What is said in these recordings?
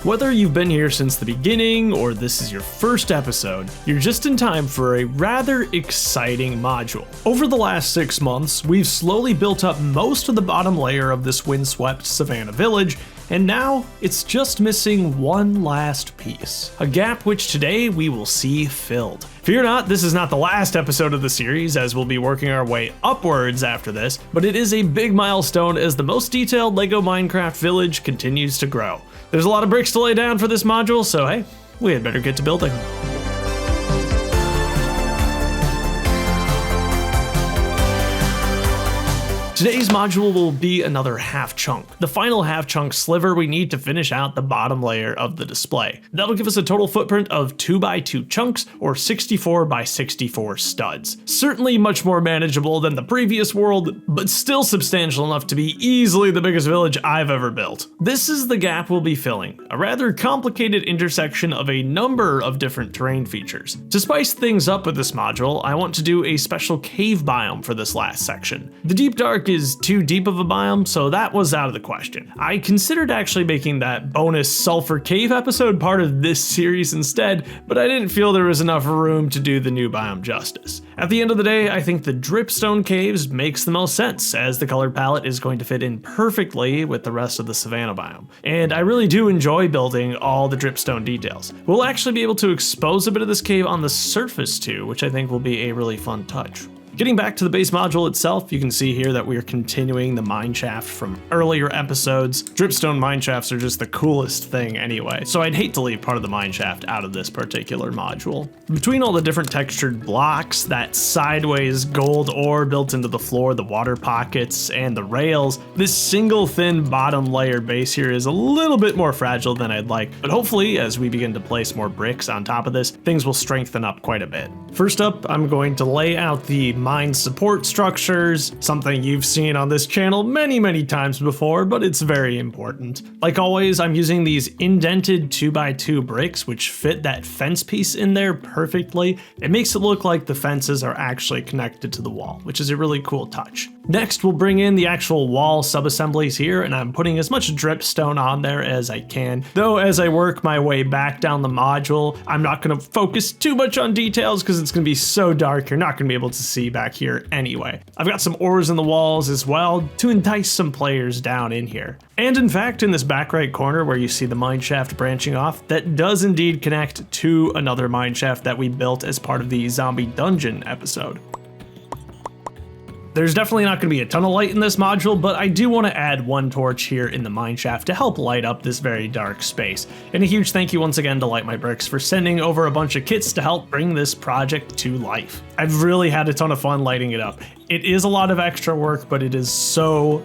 Whether you've been here since the beginning or this is your first episode, you're just in time for a rather exciting module. Over the last 6 months, we've slowly built up most of the bottom layer of this windswept Savannah village, and now it's just missing one last piece. A gap which today we will see filled. Fear not, this is not the last episode of the series, as we'll be working our way upwards after this, but it is a big milestone as the most detailed LEGO Minecraft village continues to grow. There's a lot of bricks to lay down for this module, so hey, we had better get to building. Today's module will be another half chunk, the final half chunk sliver we need to finish out the bottom layer of the display. That'll give us a total footprint of 2x2 chunks or 64x64 studs. Certainly much more manageable than the previous world, but still substantial enough to be easily the biggest village I've ever built. This is the gap we'll be filling, a rather complicated intersection of a number of different terrain features. To spice things up with this module, I want to do a special cave biome for this last section. The deep dark is too deep of a biome, so that was out of the question. I considered actually making that bonus sulfur cave episode part of this series instead, but I didn't feel there was enough room to do the new biome justice. At the end of the day, I think the Dripstone caves makes the most sense, as the color palette is going to fit in perfectly with the rest of the Savannah biome. And I really do enjoy building all the Dripstone details. We'll actually be able to expose a bit of this cave on the surface too, which I think will be a really fun touch. Getting back to the base module itself, you can see here that we are continuing the mine shaft from earlier episodes. Dripstone mine shafts are just the coolest thing anyway, so I'd hate to leave part of the mine shaft out of this particular module. Between all the different textured blocks, that sideways gold ore built into the floor, the water pockets, and the rails, this single thin bottom layer base here is a little bit more fragile than I'd like, but hopefully as we begin to place more bricks on top of this, things will strengthen up quite a bit. First up, I'm going to lay out the mine support structures, something you've seen on this channel many times before, but it's very important. Like always, I'm using these indented 2x2 bricks which fit that fence piece in there perfectly. It makes it look like the fences are actually connected to the wall, which is a really cool touch. Next, we'll bring in the actual wall subassemblies here, and I'm putting as much dripstone on there as I can. Though as I work my way back down the module, I'm not going to focus too much on details because it's going to be so dark you're not going to be able to see back here anyway. I've got some ores in the walls as well to entice some players down in here. And in fact, in this back right corner where you see the mine shaft branching off, that does indeed connect to another mine shaft that we built as part of the zombie dungeon episode. There's definitely not going to be a ton of light in this module, but I do want to add one torch here in the mine shaft to help light up this very dark space. And a huge thank you once again to Light My Bricks for sending over a bunch of kits to help bring this project to life. I've really had a ton of fun lighting it up. It is a lot of extra work, but it is so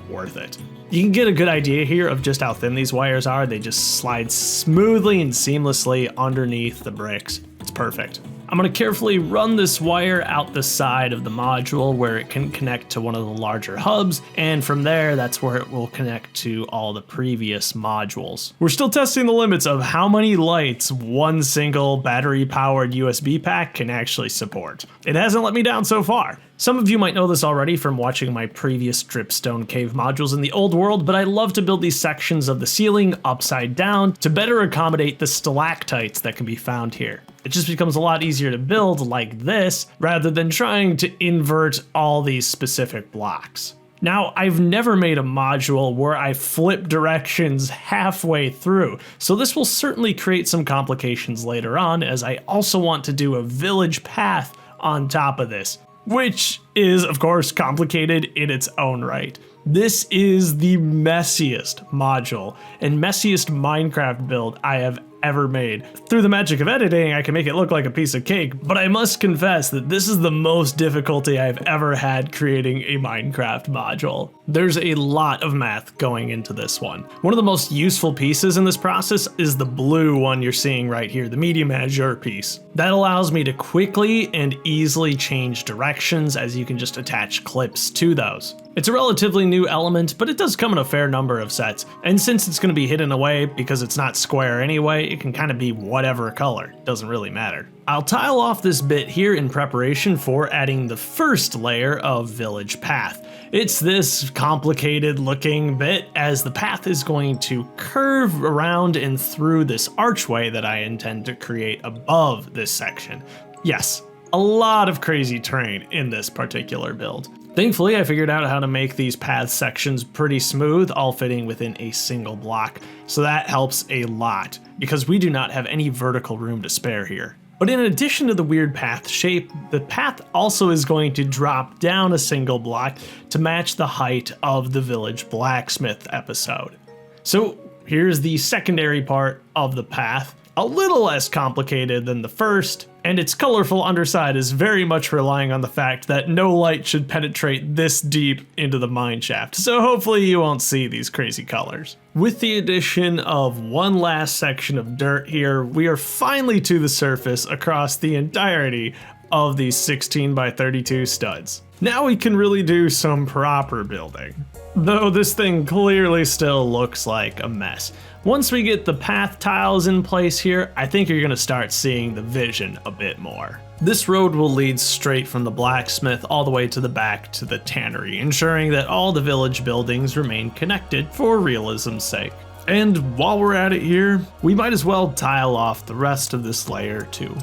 worth it. You can get a good idea here of just how thin these wires are. They just slide smoothly and seamlessly underneath the bricks. It's perfect. I'm going to carefully run this wire out the side of the module where it can connect to one of the larger hubs, and from there that's where it will connect to all the previous modules. We're still testing the limits of how many lights one single battery powered USB pack can actually support. It hasn't let me down so far. Some of you might know this already from watching my previous Dripstone cave modules in the old world, but I love to build these sections of the ceiling upside down to better accommodate the stalactites that can be found here. It just becomes a lot easier to build like this rather than trying to invert all these specific blocks. Now, I've never made a module where I flip directions halfway through, so this will certainly create some complications later on, as I also want to do a village path on top of this, which is, of course, complicated in its own right. This is the messiest module and messiest Minecraft build I have ever made. Through the magic of editing, I can make it look like a piece of cake, but I must confess that this is the most difficulty I've ever had creating a Minecraft module. There's a lot of math going into this one. One of the most useful pieces in this process is the blue one you're seeing right here, the Media Manager piece. That allows me to quickly and easily change directions, as you can just attach clips to those. It's a relatively new element, but it does come in a fair number of sets, and since it's going to be hidden away because it's not square anyway, it can kind of be whatever color, doesn't really matter. I'll tile off this bit here in preparation for adding the first layer of village path. It's this complicated looking bit, as the path is going to curve around and through this archway that I intend to create above this section. Yes, a lot of crazy terrain in this particular build. Thankfully, I figured out how to make these path sections pretty smooth, all fitting within a single block, so that helps a lot, because we do not have any vertical room to spare here. But in addition to the weird path shape, the path also is going to drop down a single block to match the height of the village blacksmith episode. So here's the secondary part of the path, a little less complicated than the first, and its colorful underside is very much relying on the fact that no light should penetrate this deep into the mine shaft, so hopefully you won't see these crazy colors. With the addition of one last section of dirt here, we are finally to the surface across the entirety of these 16 by 32 studs. Now we can really do some proper building. Though this thing clearly still looks like a mess. Once we get the path tiles in place here, I think you're gonna start seeing the vision a bit more. This road will lead straight from the blacksmith all the way to the back to the tannery, ensuring that all the village buildings remain connected for realism's sake. And while we're at it here, we might as well tile off the rest of this layer too.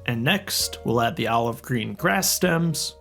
And next, we'll add the olive green grass stems.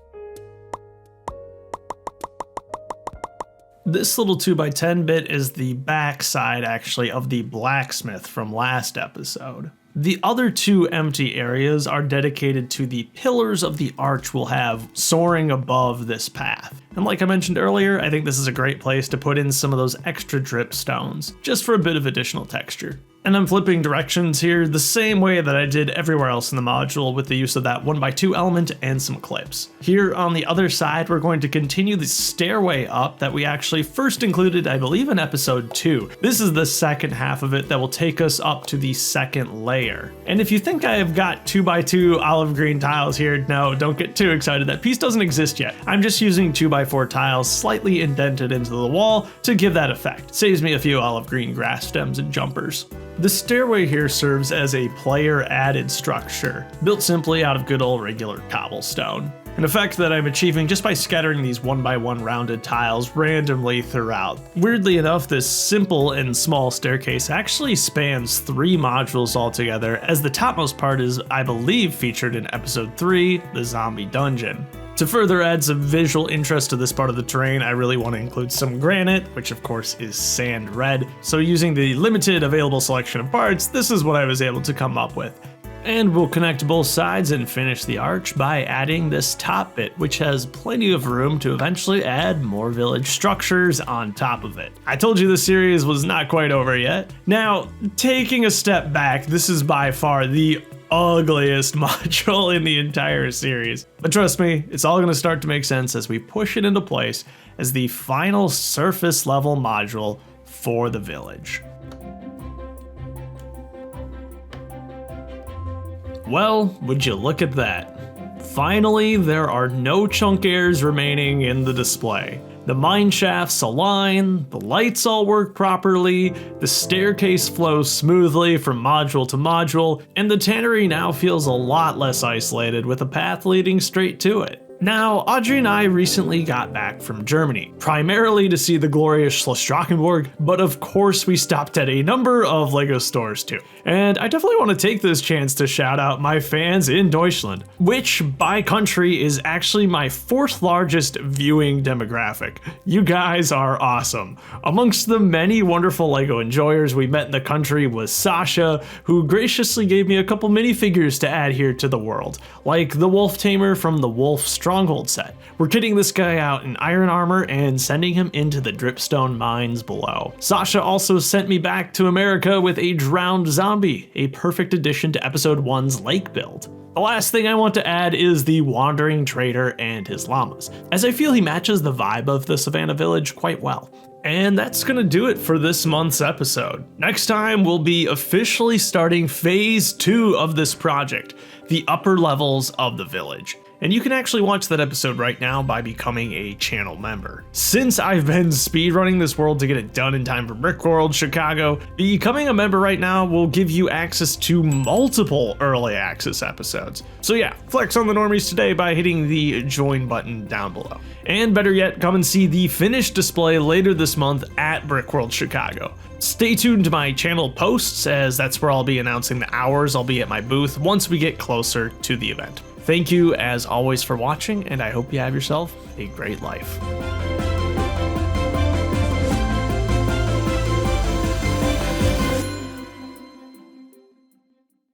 This little 2x10 bit is the back side actually of the blacksmith from last episode. The other two empty areas are dedicated to the pillars of the arch we'll have soaring above this path. And like I mentioned earlier, I think this is a great place to put in some of those extra dripstones, just for a bit of additional texture. And I'm flipping directions here the same way that I did everywhere else in the module with the use of that 1x2 element and some clips. Here on the other side, we're going to continue the stairway up that we actually first included, I believe, in episode 2. This is the second half of it that will take us up to the second layer. And if you think I have got 2x2 olive green tiles here, no, don't get too excited. That piece doesn't exist yet. I'm just using 2x4 tiles slightly indented into the wall to give that effect. Saves me a few olive green grass stems and jumpers. The stairway here serves as a player-added structure, built simply out of good old regular cobblestone. An effect that I'm achieving just by scattering these 1x1 rounded tiles randomly throughout. Weirdly enough, this simple and small staircase actually spans 3 modules altogether, as the topmost part is, I believe, featured in episode 3, the zombie dungeon. To further add some visual interest to this part of the terrain, I really want to include some granite, which of course is sand red. So using the limited available selection of parts, this is what I was able to come up with. And we'll connect both sides and finish the arch by adding this top bit, which has plenty of room to eventually add more village structures on top of it. I told you this series was not quite over yet. Now, taking a step back, this is by far the ugliest module in the entire series. But trust me, it's all gonna start to make sense as we push it into place as the final surface level module for the village. Well, would you look at that? Finally, there are no chunk airs remaining in the display. The mine shafts align, the lights all work properly, the staircase flows smoothly from module to module, and the tannery now feels a lot less isolated with a path leading straight to it. Now, Audrey and I recently got back from Germany, primarily to see the glorious Schloss-Drachenburg, but of course we stopped at a number of LEGO stores too. And I definitely want to take this chance to shout out my fans in Deutschland, which by country is actually my 4th largest viewing demographic. You guys are awesome. Amongst the many wonderful LEGO enjoyers we met in the country was Sasha, who graciously gave me a couple minifigures to add here to the world, like the Wolf Tamer from the Wolf Stronghold set. We're kitting this guy out in iron armor and sending him into the Dripstone mines below. Sasha also sent me back to America with a drowned zombie, a perfect addition to episode 1's lake build. The last thing I want to add is the wandering trader and his llamas, as I feel he matches the vibe of the Savannah village quite well. And that's gonna do it for this month's episode. Next time, we'll be officially starting phase 2 of this project, the upper levels of the village. And you can actually watch that episode right now by becoming a channel member. Since I've been speedrunning this world to get it done in time for Brickworld Chicago, becoming a member right now will give you access to multiple early access episodes. So yeah, flex on the normies today by hitting the join button down below. And better yet, come and see the finished display later this month at Brickworld Chicago. Stay tuned to my channel posts, as that's where I'll be announcing the hours I'll be at my booth once we get closer to the event. Thank you as always for watching, and I hope you have yourself a great life.